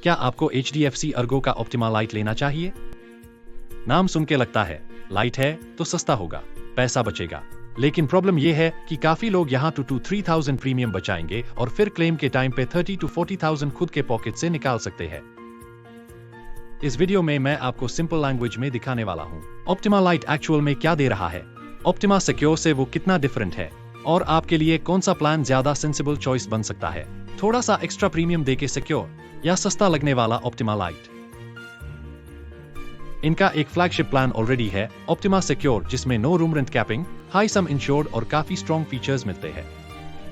क्या आपको HDFC Ergo का ऑप्टिमा लाइट लेना चाहिए? नाम सुन के लगता है लाइट है तो सस्ता होगा, पैसा बचेगा। लेकिन प्रॉब्लम यह है कि काफी लोग यहाँ 2 to 3,000 प्रीमियम बचाएंगे और फिर क्लेम के टाइम पे 30 to 40,000 खुद के पॉकेट से निकाल सकते हैं। इस वीडियो में मैं आपको सिंपल लैंग्वेज में दिखाने वाला हूँ ऑप्टिमा लाइट एक्चुअल में क्या दे रहा है, ऑप्टिमा सिक्योर से वो कितना डिफरेंट है और आपके लिए कौन सा प्लान ज्यादा सेंसिबल चॉइस बन सकता है। थोड़ा सा एक्स्ट्रा प्रीमियम देके सिक्योर या सस्ता लगने वाला ऑप्टिमा लाइट। इनका एक फ्लैगशिप प्लान ऑलरेडी है, ऑप्टिमा सिक्योर, जिसमें no room rent capping, high sum insured और काफी स्ट्रॉन्ग फीचर्स मिलते हैं।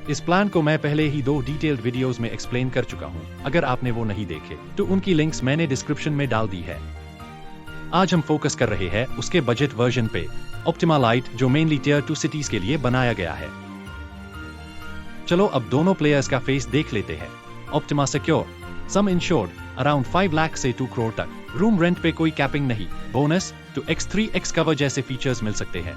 इस प्लान को मैं पहले ही 2 डिटेल्ड वीडियोस में एक्सप्लेन कर चुका हूं। अगर आपने वो नहीं देखे तो उनकी लिंक्स मैंने डिस्क्रिप्शन में डाल दी है। आज हम फोकस कर रहे हैं उसके बजट वर्जन पे, ऑप्टिमा लाइट, जो मेनली टियर 2 सिटीज के लिए बनाया गया है। चलो अब दोनों प्लेयर्स का फेस देख लेते हैं। ऑप्टिमा सिक्योर, सम इंश्योर्ड अराउंड 5 लाख से 2 करोड़ तक, रूम रेंट पे कोई कैपिंग नहीं, बोनस 2x 3x कवर जैसे फीचर्स मिल सकते हैं।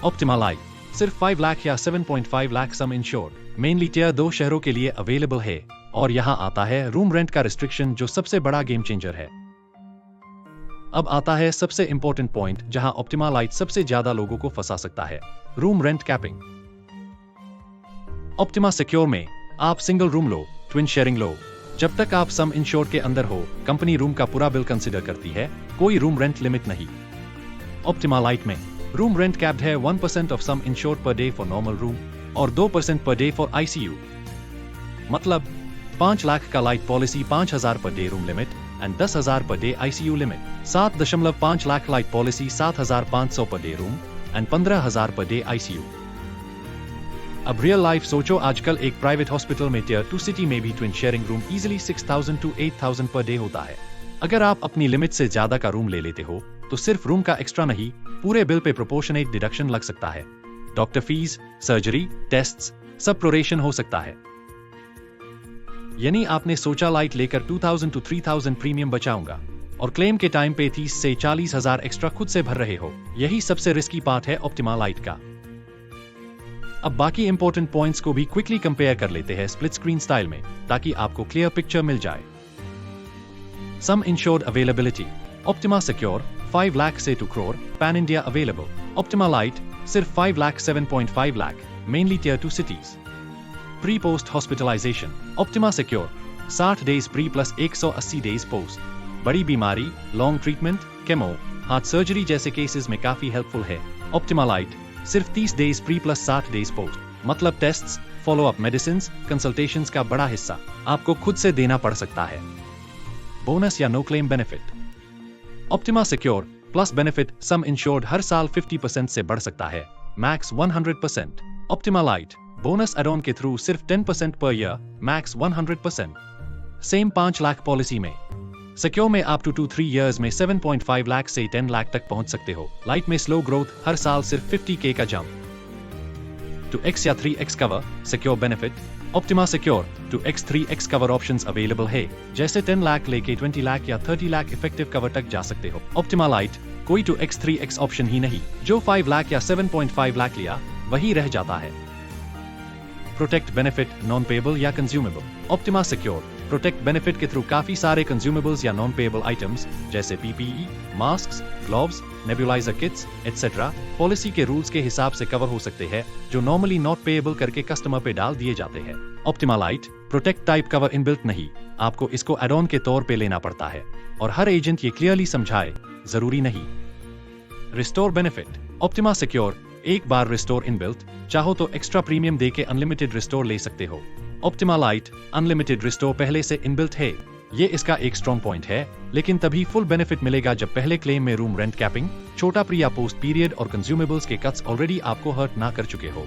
ऑप्टिमा लाइट सिर्फ 5 लाख या 7.5 lakh sum insured, mainly tier 2 शहरों के लिए अवेलेबल है। और यहाँ आता है रूम रेंट का रिस्ट्रिक्शन, जो सबसे बड़ा गेम चेंजर है। अब आता है सबसे इंपॉर्टेंट पॉइंट, जहां ऑप्टिमा लाइट सबसे ज्यादा लोगों को फंसा सकता है, room rent capping. Optima secure में आप सिंगल रूम लो, ट्विन शेयरिंग लो, जब तक आप सम इंश्योर्ड के अंदर हो, कंपनी रूम का पूरा बिल कंसिडर करती है, कोई रूम रेंट लिमिट नहीं। ऑप्टिमा लाइट में रूम रेंट कैप्ड है 1% of some insured per day for normal room और 2% पर डे फॉर ICU। मतलब 5 लाख का light policy 5,000 per day room limit and 10,000 per day ICU limit. 7.5 lakh light policy 7,500 per day room and 15,000 per day ICU। अब real life सोचो, आजकल एक private hospital में tier 2 city में भी twin sharing room easily 6,000 to 8,000 per day होता है। अगर आप अपनी लिमिट से ज्यादा का रूम ले लेते हो तो सिर्फ रूम का एक्स्ट्रा नहीं, पूरे बिल पे प्रोपोर्शनेट डिडक्शन लग सकता है। डॉक्टर फीस, सर्जरी, टेस्ट्स, सब प्रोरेशन हो सकता है। यानी आपने सोचा लाइट लेकर 2,000 to 3,000 प्रीमियम बचाऊंगा और क्लेम के टाइम पे 30 से 40,000 एक्स्ट्रा खुद से भर रहे हो। यही सबसे रिस्की पार्ट है ऑप्टिमा लाइट का। अब बाकी इंपॉर्टेंट पॉइंट्स को भी क्विकली कंपेयर कर लेते हैं स्प्लिट स्क्रीन स्टाइल में, ताकि आपको क्लियर पिक्चर मिल जाए। Sum insured availability, Optima secure 5 lakh से 2 crore pan India available. Optima light सिर्फ 5 lakh 7.5 lakh, mainly tier 2 cities. Pre post hospitalisation, Optima secure 60 days pre plus 180 days post. बड़ी बीमारी, long treatment, chemo, heart surgery जैसे केसेस में काफी helpful है। ऑप्टिमा लाइट सिर्फ 30 days pre plus 60 days post, मतलब tests, follow up medicine, consultations का बड़ा हिस्सा आपको खुद से देना पड़ सकता है। बोनस या no claim benefit, Optima secure plus benefit sum insured हर साल 50% से बढ़ सकता है, max 100%। Optima lite bonus add on के थ्रू सिर्फ 10% per year, max 100%। Same 5 lakh policy में। सिक्योर में आप 2 to 3 इयर्स में 7.5 लाख से 10 लाख तक पहुंच सकते हो। लाइट में स्लो ग्रोथ, हर साल सिर्फ 50K का जंप। 2x या 3x cover secure benefit, Optima secure 2x 3x cover options available है, जैसे 10 लाख लेके 20 लाख या 30 लाख इफेक्टिव कवर तक जा सकते हो। ऑप्टिमा लाइट कोई 2x 3x ऑप्शन ही नहीं, जो 5 लाख या 7.5 लाख लिया वही रह जाता है। प्रोटेक्ट बेनिफिट, नॉन पेएबल या consumable, Optima Secure protect benefit के थ्रू काफी सारे कंज्यूमेबल्स या नॉन पेएबल आइटम्स जैसे PPE, mask, gloves, nebuliser kits etcetera policy के रूल्स के हिसाब से कवर हो सकते हैं, जो नॉर्मली नॉट पेएबल करके कस्टमर पे डाल दिए जाते हैं। Optima Lite protect type cover inbuilt नहीं, आपको इसको एड ऑन के तौर पे लेना पड़ता है और हर एजेंट ये क्लियरली समझाए जरूरी नहीं। रिस्टोर बेनिफिट, ऑप्टिमा सिक्योर एक बार रिस्टोर इनबिल्ट, चाहो तो एक्स्ट्रा प्रीमियम देके अनलिमिटेड रिस्टोर ले सकते हो। ऑप्टिमा लाइट अनलिमिटेड रिस्टोर पहले से इनबिल्ट है, ये इसका एक स्ट्रॉन्ग पॉइंट है, लेकिन तभी फुल बेनिफिट मिलेगा जब पहले क्लेम में रूम रेंट कैपिंग, छोटा प्री या पोस्ट पीरियड और कंज्यूमेबल्स के कट्स ऑलरेडी आपको हर्ट ना कर चुके हो।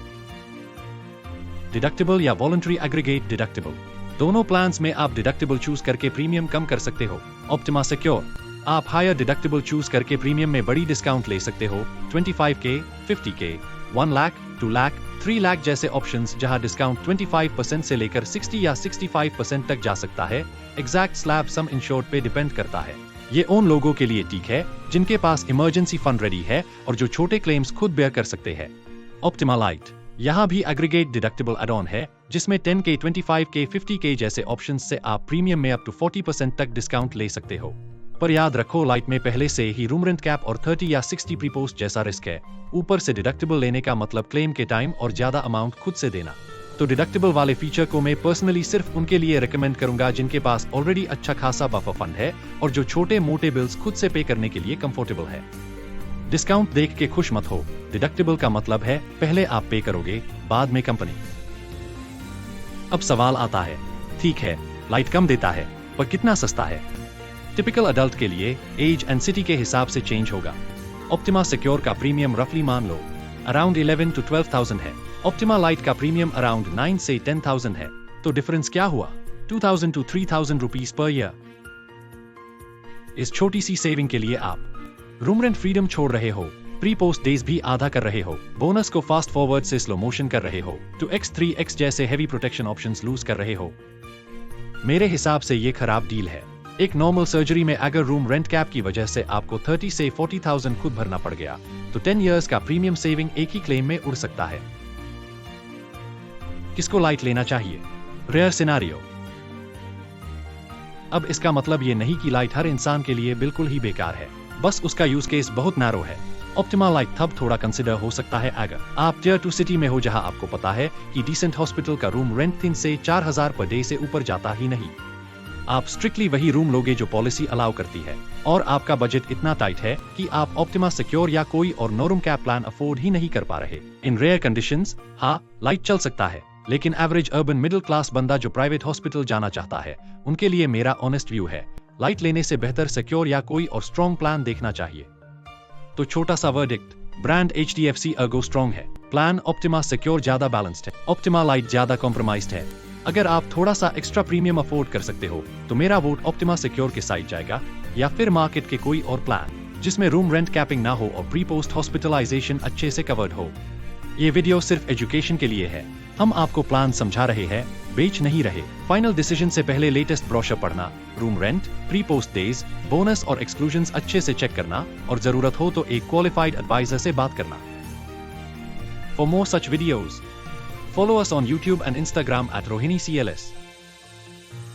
डिडक्टिबल या वॉलंटरी एग्रीगेट डिडक्टिबल, दोनों प्लान्स में आप डिडक्टिबल चूज करके प्रीमियम कम कर सकते हो। ऑप्टिमा सिक्योर आप हायर डिडक्टिबल चूज करके प्रीमियम में बड़ी डिस्काउंट ले सकते हो, 25K, 50K, 1 लाख, 2 लाख, 3 लाख जैसे ऑप्शंस, जहां डिस्काउंट 25% से लेकर 60 या 65% तक जा सकता है। एग्जैक्ट स्लैब सम इंश्योर्ड पे डिपेंड करता है। ये उन लोगों के लिए ठीक है जिनके पास इमरजेंसी फंड रेडी है और जो छोटे क्लेम्स खुद बेयर कर सकते हैं। ऑप्टिमा लाइट यहाँ भी एग्रीगेट डिडक्टेबल एड ऑन है, जिसमें 10K, 25K, 50K जैसे ऑप्शंस से आप प्रीमियम में अप टू 40% तक डिस्काउंट ले सकते हो। पर याद रखो, लाइट में पहले से ही रूम रेंट कैप और 30 या 60 प्री पोस्ट जैसा रिस्क है। ऊपर से डिडक्टेबल लेने का मतलब क्लेम के टाइम और ज्यादा अमाउंट खुद से देना। तो डिडक्टेबल वाले फीचर को मैं पर्सनली सिर्फ उनके लिए रिकमेंड करूंगा जिनके पास ऑलरेडी अच्छा खासा बफर फंड है और जो छोटे मोटे बिल्स खुद से पे करने के लिए कंफर्टेबल है। डिस्काउंट देख के खुश मत हो। डिडक्टेबल का मतलब है पहले आप पे करोगे, बाद में कंपनी। अब सवाल आता है, ठीक है लाइट कम देता है, पर कितना सस्ता है? टिपिकल अडल्ट के लिए एज एंड सिटी के हिसाब से चेंज होगा। ऑप्टिमा सिक्योर का प्रीमियम रफली मान लो अराउंड 11 to 12,000 है। ऑप्टिमा लाइट का प्रीमियम अराउंड 9 से 10,000 है। तो डिफरेंस क्या हुआ? 2,000 to 3,000 रुपीज पर ईयर। इस छोटी सी सेविंग के लिए आप रूम रेंट फ्रीडम छोड़ रहे हो, प्री पोस्ट डेज भी आधा कर रहे हो, बोनस को फास्ट फॉरवर्ड से स्लो मोशन कर रहे हो, 2x 3x जैसे हेवी प्रोटेक्शन ऑप्शंस लूज कर रहे हो। मेरे हिसाब से ये खराब डील है। एक नॉर्मल सर्जरी में अगर रूम रेंट कैप की वजह से आपको 30 से 40,000 खुद भरना पड़ गया, तो 10 इयर्स का प्रीमियम सेविंग एक ही क्लेम में उड़ सकता है। किसको लाइट लेना चाहिए? Rare scenario. अब इसका मतलब ये नहीं कि लाइट हर इंसान के लिए बिल्कुल ही बेकार है, बस उसका यूज केस बहुत नैरो है। ऑप्टिमा लाइट तब थोड़ा कंसिडर हो सकता है अगर आप टियर 2 सिटी में हो, जहां आपको पता है कि डिसेंट हॉस्पिटल का रूम रेंट 3 से 4,000 पर डे से ऊपर जाता ही नहीं। आप स्ट्रिक्टली वही रूम लोगे जो पॉलिसी अलाउ करती है, और आपका बजट इतना टाइट है कि आप ऑप्टिमा सिक्योर या कोई और no room cap plan afford ही नहीं कर पा रहे। इन रेयर कंडीशंस, हाँ लाइट चल सकता है, लेकिन एवरेज अर्बन मिडिल क्लास बंदा जो प्राइवेट हॉस्पिटल जाना चाहता है, उनके लिए मेरा ऑनेस्ट व्यू है लाइट लेने से बेहतर सिक्योर या कोई और स्ट्रॉन्ग प्लान देखना चाहिए। तो छोटा सा verdict, brand HDFC Ergo strong है, प्लान ऑप्टिमा सिक्योर ज्यादा बैलेंस्ड है, ऑप्टिमा लाइट ज्यादा कॉम्प्रोमाइज्ड है। अगर आप थोड़ा सा एक्स्ट्रा प्रीमियम अफोर्ड कर सकते हो, तो मेरा वोट ऑप्टिमा सिक्योर के साइड जाएगा, या फिर मार्केट के कोई और प्लान जिसमें रूम रेंट कैपिंग ना हो और प्री पोस्ट हॉस्पिटलाइजेशन अच्छे से कवर्ड हो। ये वीडियो सिर्फ एजुकेशन के लिए है, हम आपको प्लान समझा रहे हैं, बेच नहीं रहे। फाइनल डिसीजन से पहले लेटेस्ट ब्रोशर पढ़ना, room rent, pre post days, bonus और एक्सक्लूजन्स अच्छे से चेक करना, और जरूरत हो तो एक क्वालिफाइड एडवाइजर से बात करना। For more such videos, follow us on YouTube and Instagram at Rohini CLS.